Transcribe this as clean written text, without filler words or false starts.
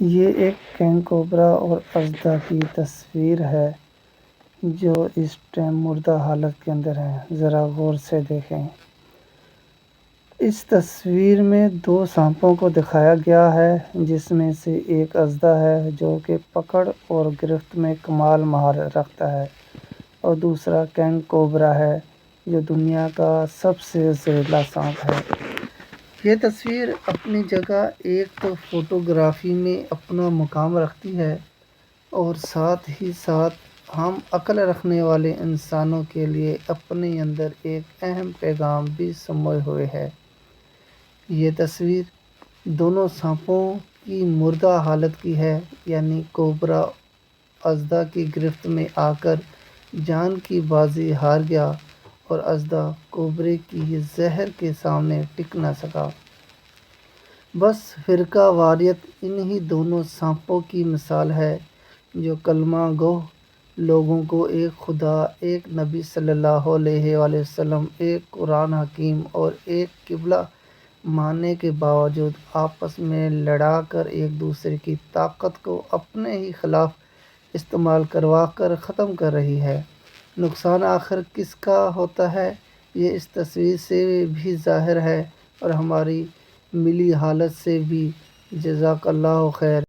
یہ ایک king cobra اور اژدھا کی تصویر ہے جو اس ٹائم مردہ حالت کے اندر ہے۔ ذرا غور سے دیکھیں۔ اس تصویر میں دو سانپوں کو دکھایا گیا ہے جس میں سے ایک اژدھا ہے جو کہ پکڑ اور گرفت میں کمال مہارت رکھتا ہے اور دوسرا کنگ کوبرا ہے جو دنیا کا سب سے زہریلا سانپ ہے۔ یہ تصویر اپنی جگہ ایک تو فوٹوگرافی میں اپنا مقام رکھتی ہے اور ساتھ ہی ساتھ ہم عقل رکھنے والے انسانوں کے لیے اپنے اندر ایک اہم پیغام بھی سموئے ہوئے ہے۔ یہ تصویر دونوں سانپوں کی مردہ حالت کی ہے، یعنی کوبرا اژدھا کی گرفت میں آ کر جان کی بازی ہار گیا اور اژدھا کوبرے کی زہر کے سامنے ٹک نہ سکا۔ بس فرقہ واریت انہی دونوں سانپوں کی مثال ہے جو کلمہ گو لوگوں کو ایک خدا، ایک نبی صلی اللہ علیہ وآلہ وسلم، ایک قرآن حکیم اور ایک قبلہ ماننے کے باوجود آپس میں لڑا کر ایک دوسرے کی طاقت کو اپنے ہی خلاف استعمال کروا کر ختم کر رہی ہے۔ نقصان آخر کس کا ہوتا ہے یہ اس تصویر سے بھی ظاہر ہے اور ہماری ملی حالت سے بھی۔ جزاک اللہ خیر۔